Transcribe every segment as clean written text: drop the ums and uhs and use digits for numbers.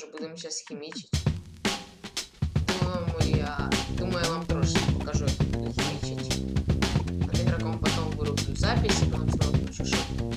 тоже будем сейчас химичить. Думаю, я вам трошки покажу, как буду химичить. От игроком потом вырублю запись, и вам снова включу, чтобы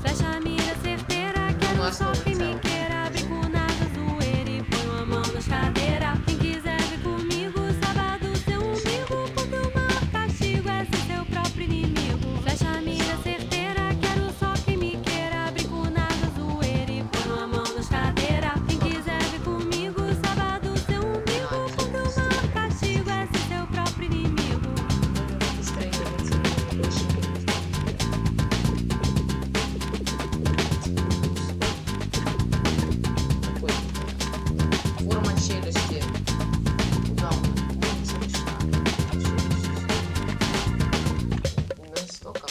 Flecha, mira, certeira, quero só quem me queira. Brinco na zoeira e põe a mão nas cadeiras. Quem quiser vir comigo, sábado seu umbigo, porque o maior castigo é ser seu próprio inimigo. Flecha, mira, certeira, quero só quem me queira. Brinco na zoeira e põe a mão nas cadeiras. Quem quiser vir comigo, sábado seu umbigo, porque o maior castigo é ser seu próprio inimigo. Форма челюсти. Да, не смешно. Настолько,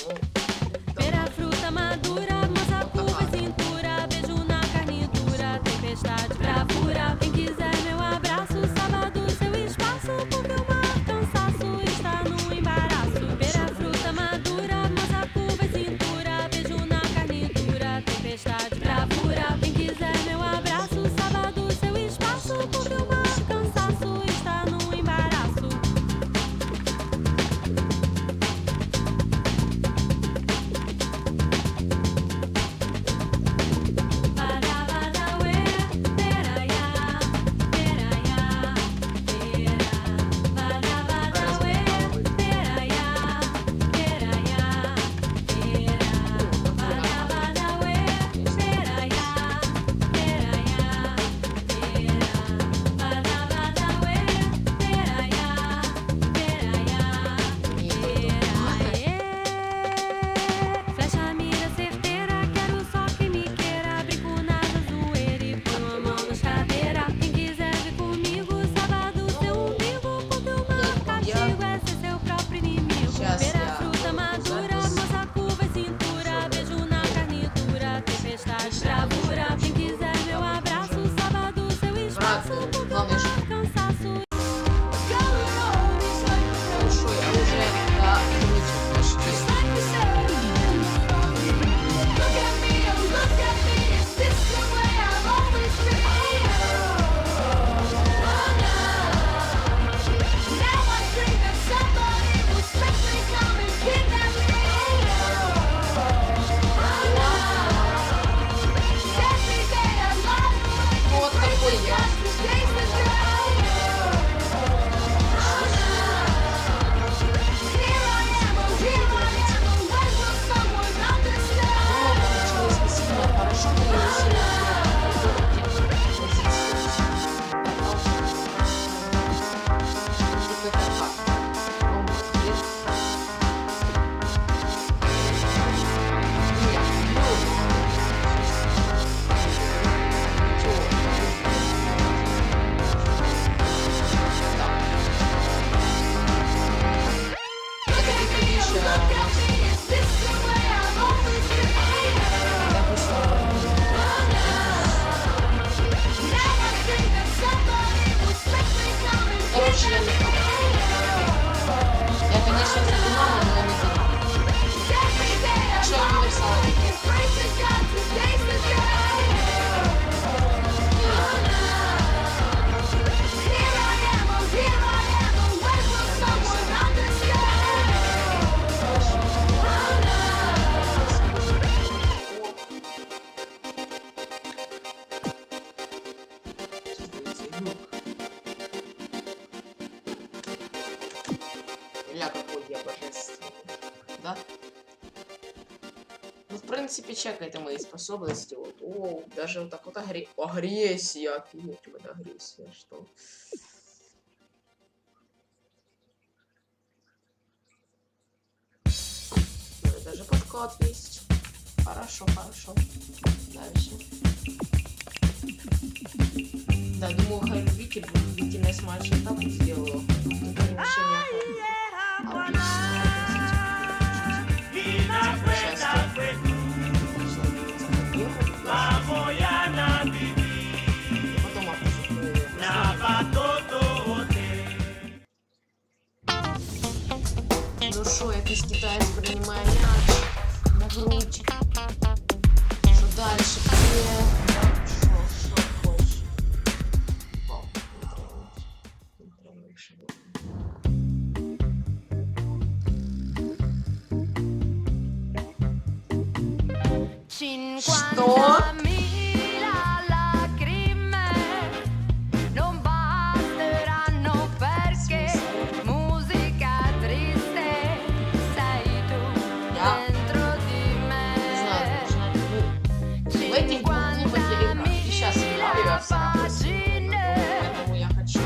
Ver a fruta madura, moça curva e cintura. Beijo na carne dura, tempestade, bravura. Quem quiser meu abraço, sábado seu espaço, porque o maior cansaço está no embaraço. Ver a fruta madura, moça curva e cintura. Beijo na carne dura, tempestade, bravura. Quem quiser meu abraço, sábado seu espaço, porque o maior cansaço está no embaraço. Flecha, mira, certeira, quero só quem me queira. Brinco na zoeira e põe a mão nas cadeiras. Quem quiser vir comigo, sábado seu umbigo, porque o maior castigo é ser seu próprio inimigo. Ver a fruta madura, moça curva e cintura. Beijo na carne dura, tempestade, bravura. Quem quiser meu abraço, sábado seu espaço, porque o maior cansaço. хорошо, я уже вот такой я. Я, конечно, задумала, но не знаю. Что универсал? Ля, какой я божественный. Да? Ну, в принципе, чекайте мои способности. Вот. О, даже вот так вот агрессия. Офигеть, вот агрессия, что? Даже подкат есть. Хорошо, хорошо. Дальше. Да, думаю, хай любитель, длительность матча так вот сделала. Ну шо, якийсь китаєць приймає мяч. грудь. Что дальше? Что хочешь? Вау, не треба більше. Что? В этих двух клубах я играю. И сейчас играю я в Сарапусе. Поэтому я хочу.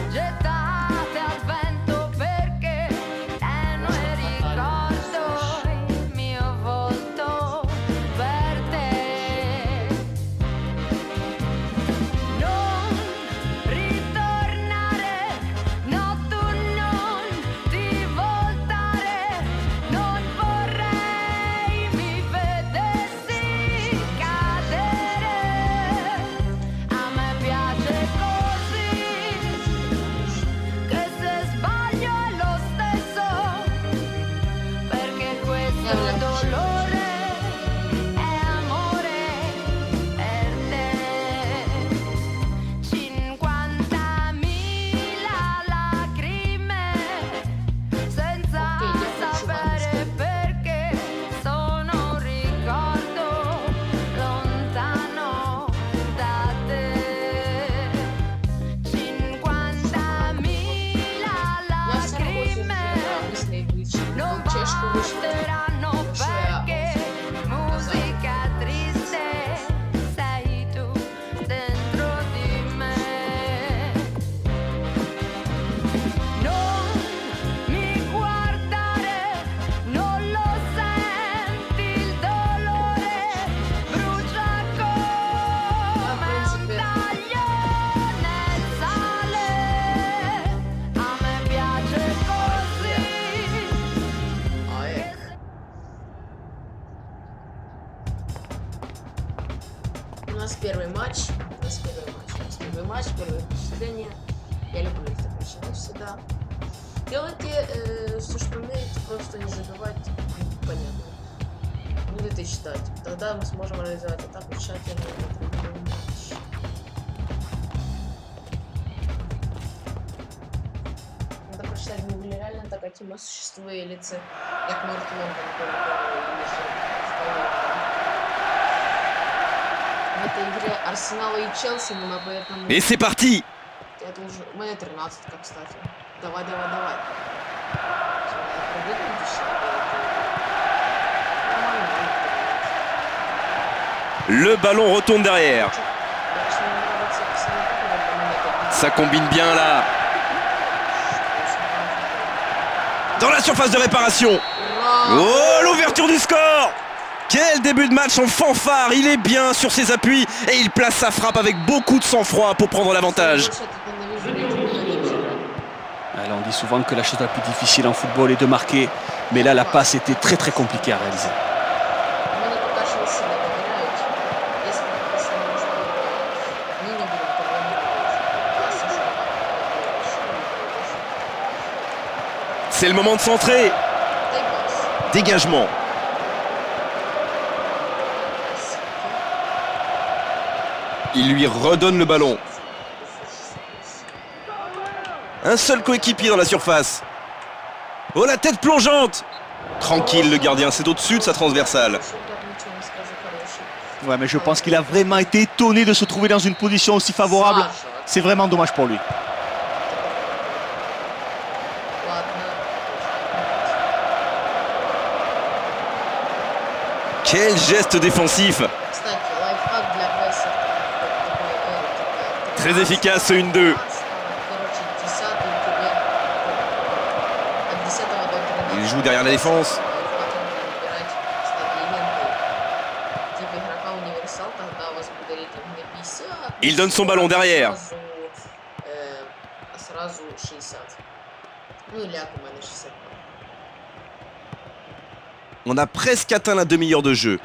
У нас первый матч, первое впечатление. Я люблю их так начинать всегда. Делайте все, что умеете, просто не забывайте, понятно. Будете читать. Тогда мы сможем реализовать атаку тщательно. Надо прочитать в гугле, реально такая тема существует, или це як Мортон, в этой игре Арсенала и Челси, но поэтому... Et c'est parti! Это уже... У меня 13-ка, кстати. Давай. Le ballon retourne derrière. Ça combine bien là. Dans la surface de réparation. Oh, l'ouverture du score! Quel début de match en fanfare. Il est bien sur ses appuis et il place sa frappe avec beaucoup de sang-froid pour prendre l'avantage. On dit souvent que la chose la plus difficile en football est de marquer, mais là la passe était très compliquée à réaliser. C'est le moment de centrer. Dégagement. Il lui redonne le ballon. Un seul coéquipier dans la surface. Oh, la tête plongeante. Tranquille, le gardien, c'est au-dessus de sa transversale. Ouais, mais je pense qu'il a vraiment été étonné de se trouver dans une position aussi favorable. C'est vraiment dommage pour lui. Quel geste défensif. Très efficace ce 1-2. Il joue derrière la défense. Il donne son ballon derrière. On a presque atteint la demi-heure de jeu.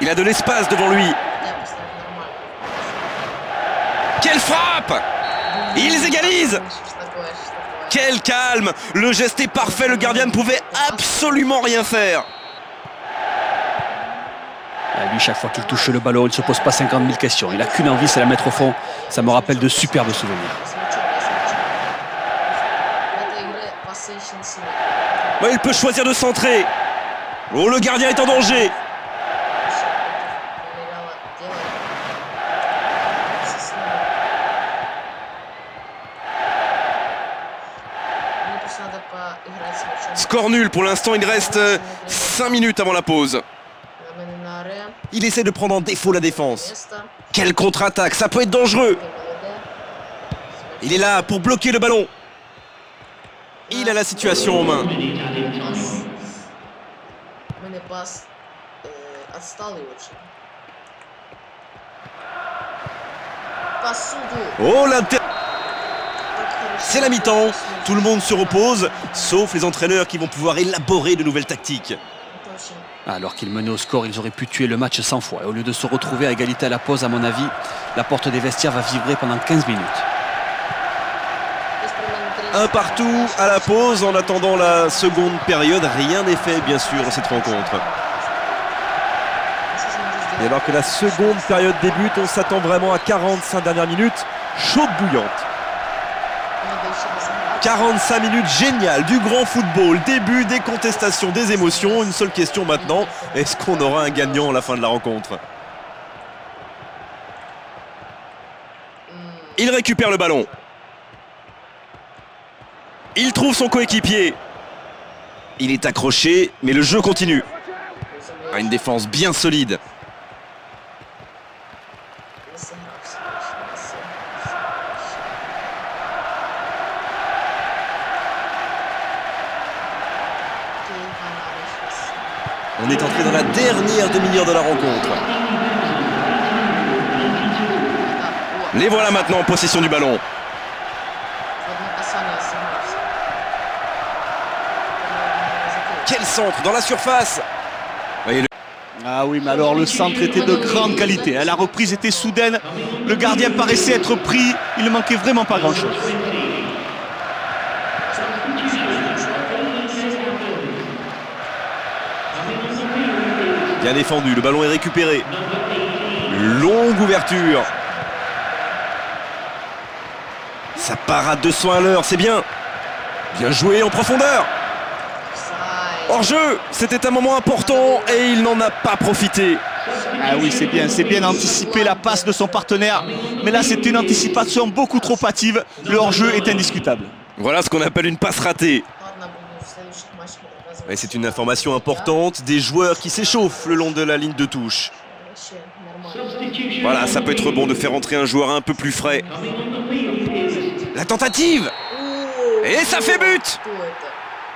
Il a de l'espace devant lui. Quelle frappe! Ils égalisent! Что такое? Quel calme! Le geste est parfait, le gardien ne pouvait absolument rien faire. Lui, chaque fois qu'il touche le ballon, il ne se pose pas 50 000 questions. Il n'a qu'une envie, c'est la mettre au fond. Ça me rappelle de superbes souvenirs. В этой игре посвящен себе. Ouais, il peut choisir de centrer. Oh, le gardien est en danger. Score nul pour l'instant, il reste 5 minutes avant la pause. Il essaie de prendre en défaut la défense. Quelle contre-attaque, ça peut être dangereux. Il est là pour bloquer le ballon. Il a la situation en main. Oh, l'inter... C'est la mi-temps, tout le monde se repose, sauf les entraîneurs qui vont pouvoir élaborer de nouvelles tactiques. Alors qu'ils menaient au score, ils auraient pu tuer le match 100 fois. Et au lieu de se retrouver à égalité à la pause, à mon avis, la porte des vestiaires va vibrer pendant 15 minutes. Un partout à la pause en attendant la seconde période. Rien n'est fait bien sûr dans cette rencontre. Et alors que la seconde période débute, on s'attend vraiment à 45 dernières minutes chaude bouillante. 45 minutes géniales du grand football, début des contestations, des émotions. Une seule question maintenant, est-ce qu'on aura un gagnant à la fin de la rencontre? Il récupère le ballon. Il trouve son coéquipier. Il est accroché, mais le jeu continue. Une défense bien solide. On est entré dans la dernière demi-heure de la rencontre. Les voilà maintenant en possession du ballon. Quel centre dans la surface! Ah oui, mais alors le centre était de grande qualité. La reprise était soudaine. Le gardien paraissait être pris. Il ne manquait vraiment pas grand-chose. Bien défendu, le ballon est récupéré. Longue ouverture. Ça part à 200 à l'heure, c'est bien. Bien joué en profondeur. Hors-jeu, c'était un moment important et il n'en a pas profité. Ah oui, c'est bien anticipé la passe de son partenaire. Mais là, c'était une anticipation beaucoup trop hâtive. Le hors-jeu est indiscutable. Voilà ce qu'on appelle une passe ratée. Et c'est une information importante, des joueurs qui s'échauffent le long de la ligne de touche. Voilà, ça peut être bon de faire entrer un joueur un peu plus frais. La tentative! Et ça fait but!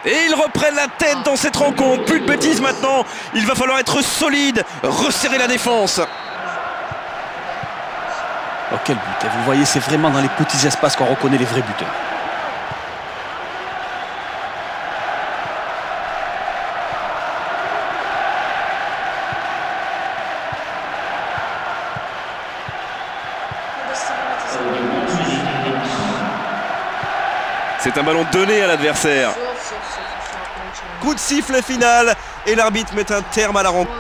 Et ils reprennent la tête dans cette rencontre. Plus de bêtises maintenant. Il va falloir être solide, resserrer la défense. Oh, quel but! Et vous voyez, c'est vraiment dans les petits espaces qu'on reconnaît les vrais buteurs. C'est un ballon donné à l'adversaire. Coup de sifflet final et l'arbitre met un terme à la rencontre.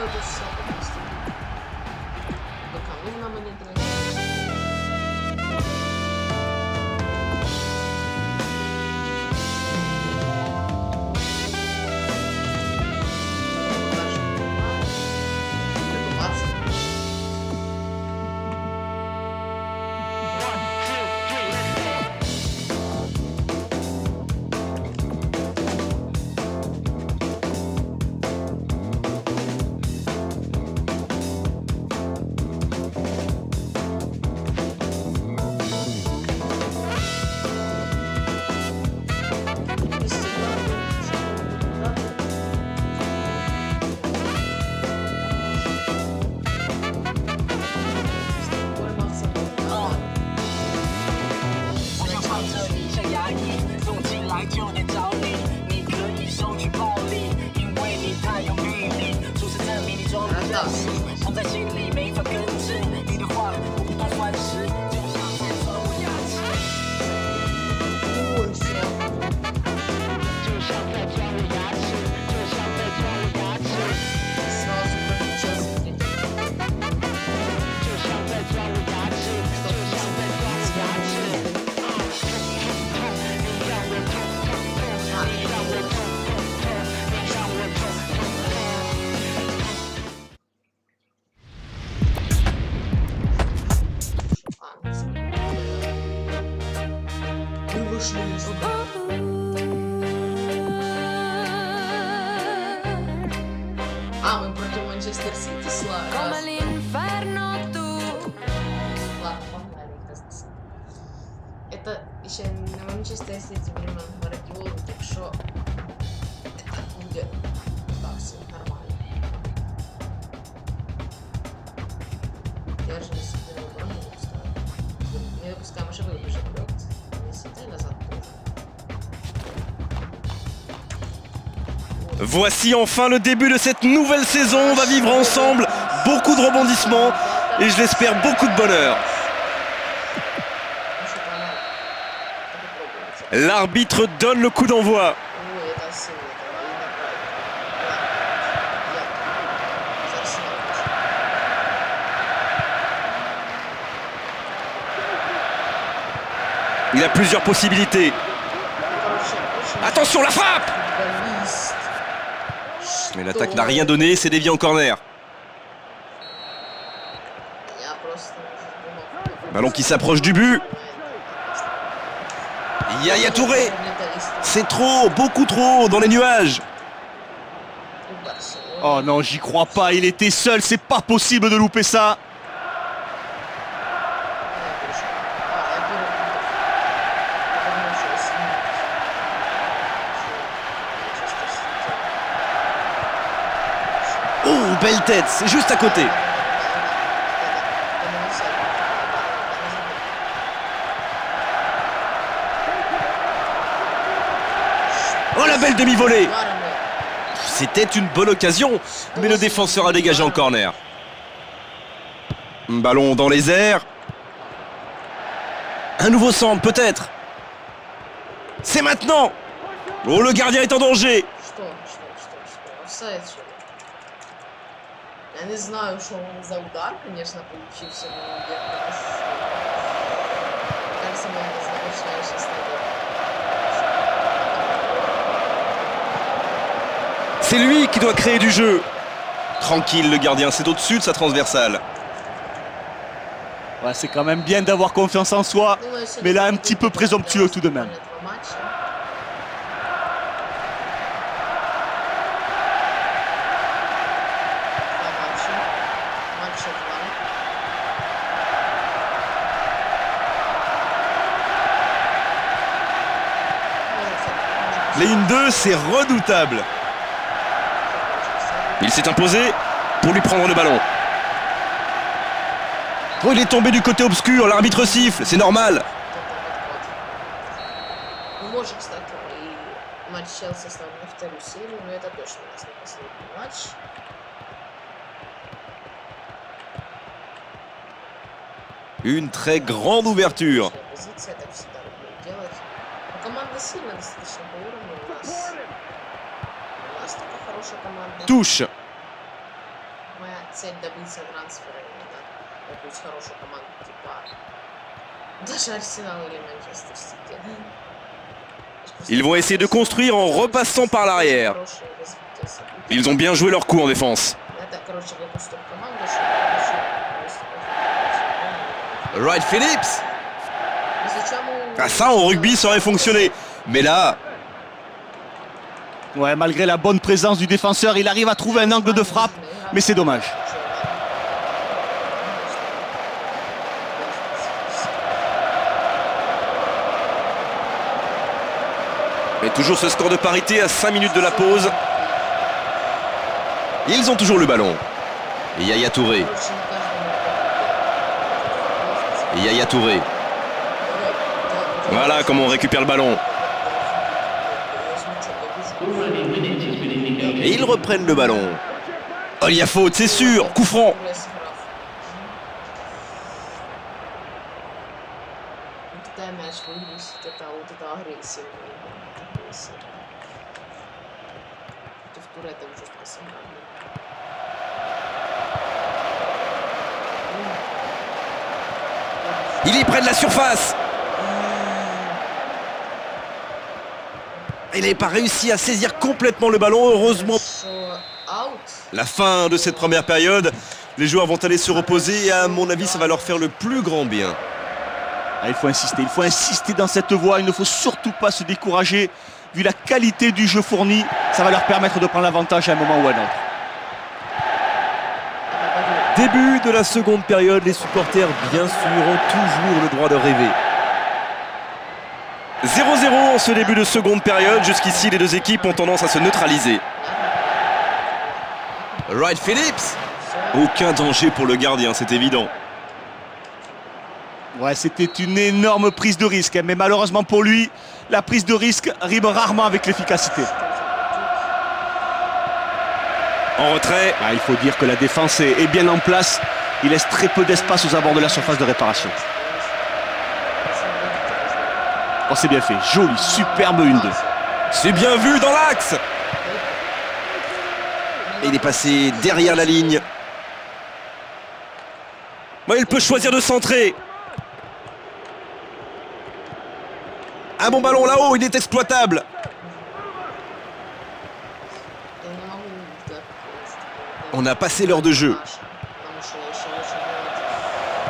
точно не А, мы против Манчестер Сити славим. Come l'inferno tu. Ладно, погнали. Это еще не Манчестер Сити времен Гвардиолы, так что это будет так все нормально. Я же не себе оборону не допускаю. Не допускаем ошибок, уже вперед. Не сюда и назад тоже. Voici enfin le début de cette nouvelle saison. On va vivre ensemble beaucoup de rebondissements et je l'espère beaucoup de bonheur. L'arbitre donne le coup d'envoi. Ой, это сильно, это Il a plusieurs possibilités. Attention, la frappe! Mais l'attaque n'a rien donné, c'est dévié en corner. Ballon qui s'approche du but. Yaya Touré. C'est trop, beaucoup trop, dans les nuages. Oh non, j'y crois pas, il était seul, c'est pas possible de louper ça. Oh, belle tête, c'est juste à côté. Oh, la belle demi-volée. C'était une bonne occasion, mais le défenseur a dégagé en corner. Ballon dans les airs. Un nouveau centre, peut-être. C'est maintenant. Oh, le gardien est en danger. Что? Офсайд, что ли? Я не знаю, что он за удар, конечно, получился, но я кажется, мы не знаю, что я сейчас C'est lui qui doit créer du jeu. Tranquille, le gardien, c'est au-dessus de sa transversale. Ouais, c'est quand même bien d'avoir confiance en soi, mais là un petit peu présomptueux tout de même. Les 1-2, c'est redoutable. Il s'est imposé pour lui prendre le ballon. Oh, il est tombé du côté obscur, l'arbitre siffle, c'est normal. Ну, может, кстати, и матч Челси стал на вторую серию, но это точно у нас не последний матч. Une très grande ouverture. Позиция, так всегда люблю делать. Но команда сильно достаточно по уровню у нас. У нас такая хорошая команда. Touche. Моя цель добиться трансфера именно какую-то хорошую команду, типа даже Арсенал или Манчестер Сити. Ils vont essayer de construire en repassant par l'arrière. Ils ont bien joué leur coup en défense. Это, короче, выпуск команды, Wright Phillips. Ah, ça en rugby ça aurait fonctionné. Mais là, Ouais, malgré la bonne présence du défenseur, il arrive à trouver un angle de frappe, mais c'est dommage. mais toujours ce score de parité à 5 minutes de la pause. Ils ont toujours le ballon. Et Yaya Touré. Et Yaya Touré. Voilà comment on récupère le ballon. Et ils reprennent le ballon. Oh, il y a faute, c'est sûr. Coup franc. Когда мяч выбросить, это вот эта агрессия. Против Туретта уже сыграли. Il est près de la surface. Il n'avait pas réussi à saisir complètement le ballon, heureusement. Аут. La fin de cette première période, les joueurs vont aller se reposer et à mon avis ça va leur faire le plus grand bien. Ah, il faut insister dans cette voie. Il ne faut surtout pas se décourager. Vu la qualité du jeu fourni, ça va leur permettre de prendre l'avantage à un moment ou à un autre. Début de la seconde période, les supporters bien sûr ont toujours le droit de rêver. 0-0 en ce début de seconde période. Jusqu'ici, les deux équipes ont tendance à se neutraliser. Wright Phillips. Aucun danger pour le gardien, c'est évident. Ouais, c'était une énorme prise de risque, hein, mais malheureusement pour lui, la prise de risque rime rarement avec l'efficacité. En retrait. Ah, il faut dire que la défense est bien en place. Il laisse très peu d'espace aux abords de la surface de réparation. Oh, c'est bien fait. Joli, superbe 1-2. C'est bien vu dans l'axe. Il est passé derrière la ligne. Bon, il peut choisir de centrer. Un bon ballon là-haut, il est exploitable. On a passé l'heure de jeu.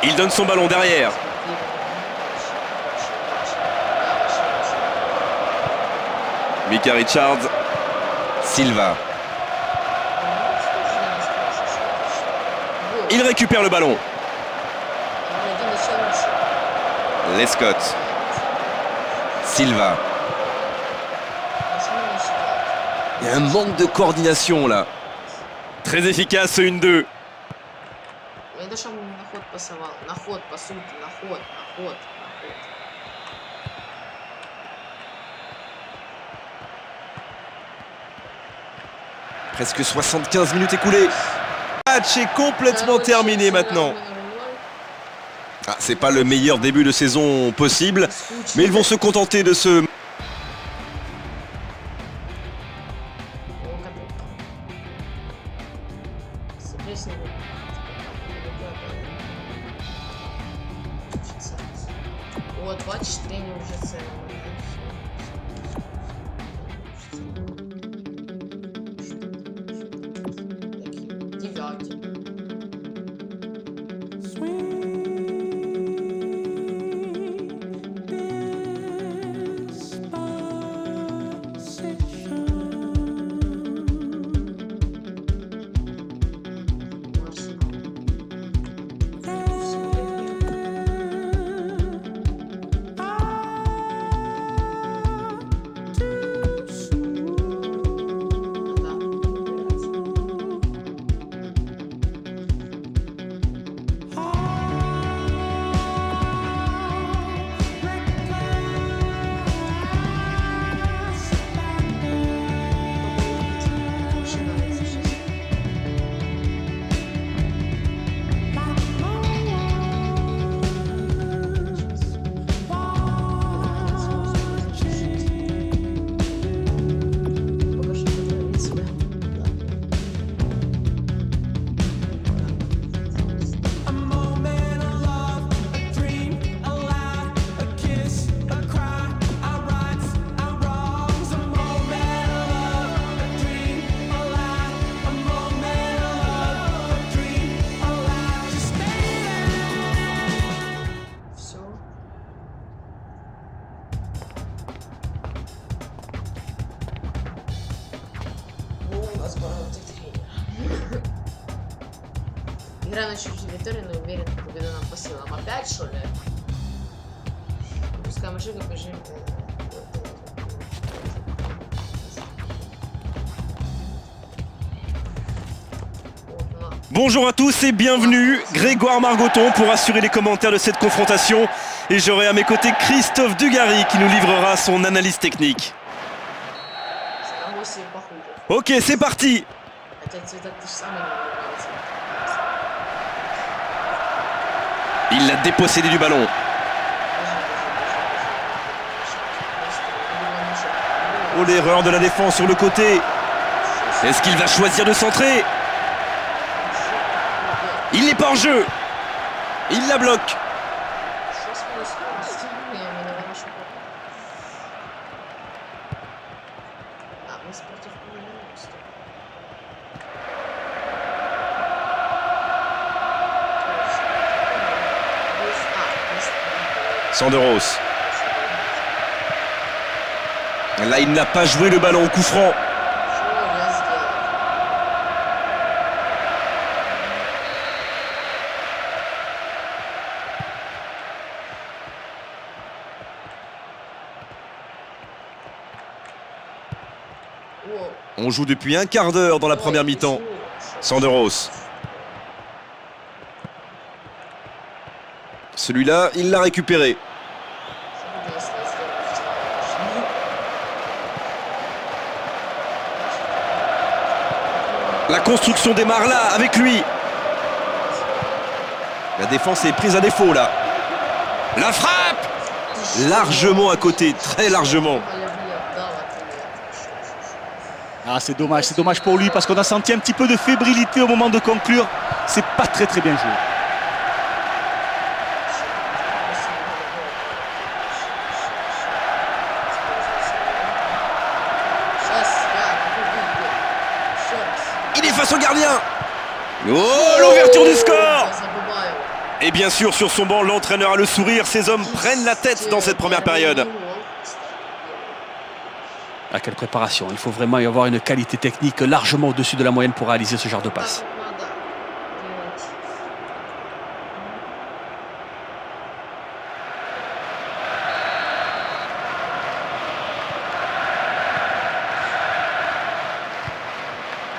Il donne son ballon derrière. Mika Richards. Silva. Il récupère le ballon. Lescott. Silva. Il y a un manque de coordination là. Très efficace ce 1-2. Я даже ему на ход пасовал. На ход, по сути, на ход. Presque 75 minutes écoulées. Le match est complètement terminé maintenant. Ah, c'est pas le meilleur début de saison possible, mais ils vont se contenter de ce... Вот, бачиш, тренер уже це. Дев'яті. Игра на чуть территории, но уверен, победа нам по силам. Опять, что ли? Пускай ошибка, бежим. Bonjour à tous et bienvenue, Grégoire Margoton pour assurer les commentaires de cette confrontation. Et j'aurai à mes côtés Christophe Dugarry qui nous livrera son analyse technique. Ok, c'est parti. Il l'a dépossédé du ballon. Oh, l'erreur de la défense sur le côté. Est-ce qu'il va choisir de centrer? Il n'est pas en jeu. Il la bloque. Sanderos. Là, il n'a pas joué le ballon au coup franc. On joue depuis un quart d'heure dans la première mi-temps. Sanderos. Celui-là, il l'a récupéré. La construction démarre là, avec lui. La défense est prise à défaut là. La frappe! Largement à côté, très largement. Ah, c'est dommage pour lui parce qu'on a senti un petit peu de fébrilité au moment de conclure. C'est pas très bien joué. Il est face au gardien. Oh, l'ouverture du score! Et bien sûr, sur son banc, l'entraîneur a le sourire. Ces hommes prennent la tête dans cette première période. Ah, quelle préparation. Il faut vraiment y avoir une qualité technique largement au-dessus de la moyenne pour réaliser ce genre de passe.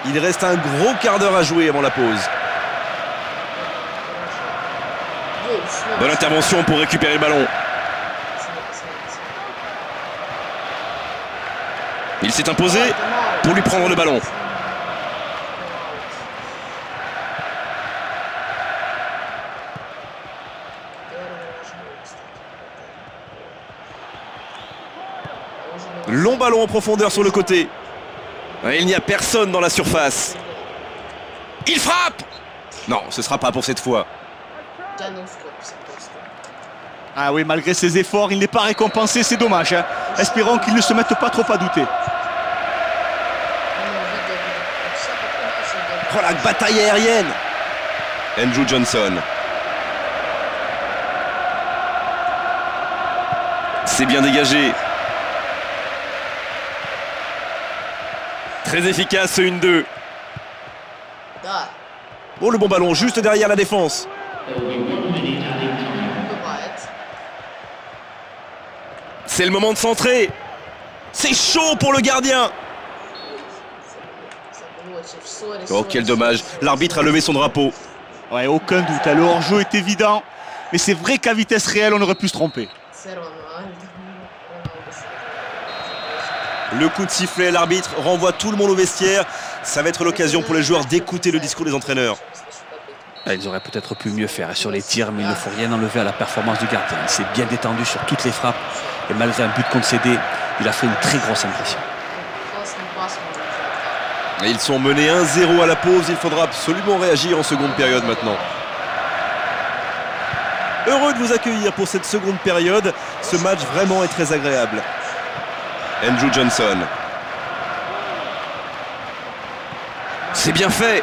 Il reste un gros quart d'heure à jouer avant la pause. Bonne intervention pour récupérer le ballon. Il s'est imposé pour lui prendre le ballon. Long ballon en profondeur sur le côté. Il n'y a personne dans la surface. Il frappe! Non, ce ne sera pas pour cette fois. Ah oui, malgré ses efforts, il n'est pas récompensé, c'est dommage. Hein. Espérons qu'il ne se mette pas trop à douter. Oh, la bataille aérienne! Andrew Johnson. C'est bien dégagé. Très efficace, ce 1-2. Oh, le bon ballon, juste derrière la défense. C'est le moment de centrer. C'est chaud pour le gardien. Oh, quel dommage. L'arbitre a levé son drapeau. Ouais, aucun doute. Le hors-jeu est évident. Mais c'est vrai qu'à vitesse réelle, on aurait pu se tromper. Le coup de sifflet, l'arbitre renvoie tout le monde au vestiaire. Ça va être l'occasion pour les joueurs d'écouter le discours des entraîneurs. Ils auraient peut-être pu mieux faire sur les tirs, mais il ne faut rien enlever à la performance du gardien. Il s'est bien détendu sur toutes les frappes. Et malgré un but concédé, il a fait une très grosse impression. Et ils sont menés 1-0 à la pause. Il faudra absolument réagir en seconde période maintenant. Heureux de vous accueillir pour cette seconde période. Ce match vraiment est très agréable. Andrew Johnson. C'est bien fait.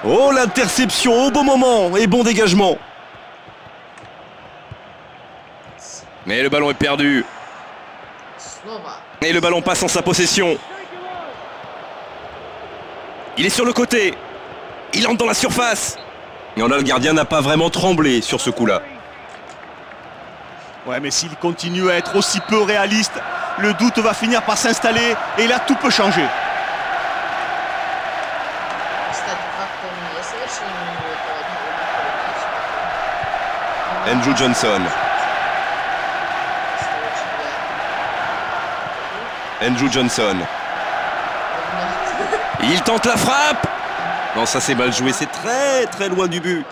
Oh, l'interception au bon moment et bon dégagement. Mais le ballon est perdu. Et le ballon passe en sa possession. Il est sur le côté. Il entre dans la surface. Et là, le gardien n'a pas vraiment tremblé sur ce coup-là. Ouais, mais s'il continue à être aussi peu réaliste, le doute va finir par s'installer et là, tout peut changer. Andrew Johnson. Andrew Johnson. Il tente la frappe. Non, ça c'est mal joué, c'est très loin du but.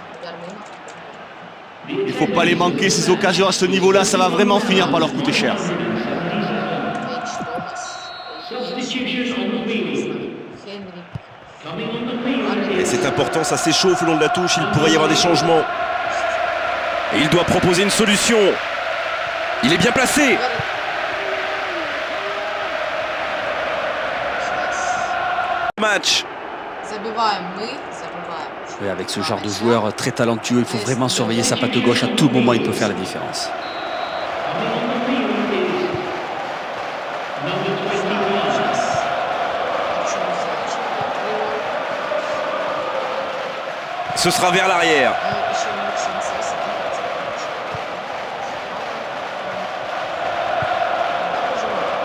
Il ne faut pas les manquer, ces occasions à ce niveau-là, ça va vraiment finir par leur coûter cher. Et c'est important, ça s'échauffe le long de la touche, il pourrait y avoir des changements. Et il doit proposer une solution. Il est bien placé. Match. Et avec ce genre de joueur très talentueux, il faut vraiment surveiller sa patte gauche. À tout moment, il peut faire la différence. Ce sera vers l'arrière.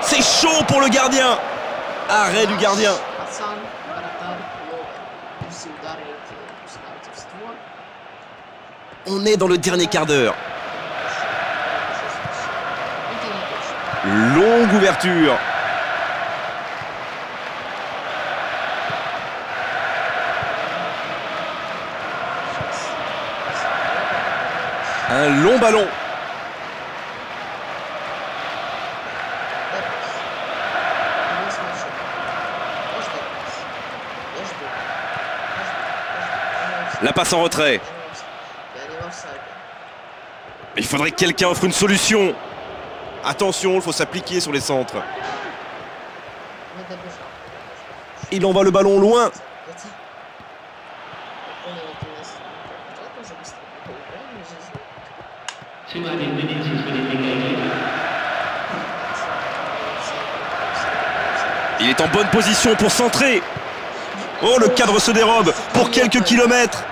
C'est chaud pour le gardien. Arrêt du gardien. On est dans le dernier quart d'heure. Longue ouverture. Un long ballon. La passe en retrait. Il faudrait que quelqu'un offre une solution. Attention, il faut s'appliquer sur les centres. Il envoie le ballon loin. Il est en bonne position pour centrer. Oh, le cadre se dérobe pour quelques kilomètres.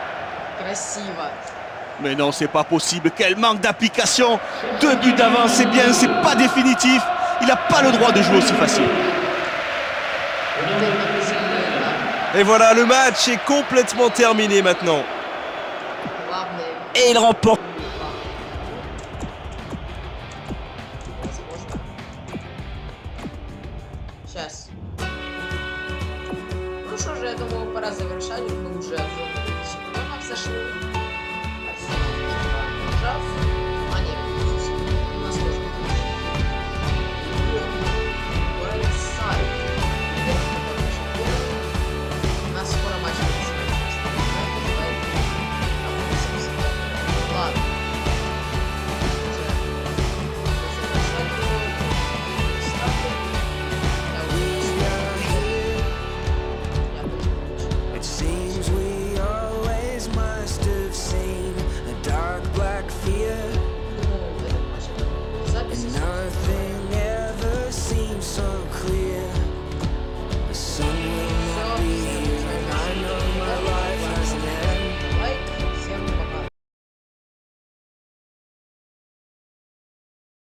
Mais non, c'est pas possible. Quel manque d'application. 2 buts d'avance, c'est bien, c'est pas définitif. Il n'a pas le droit de jouer aussi facile. Et voilà, le match est complètement terminé maintenant. Et il remporte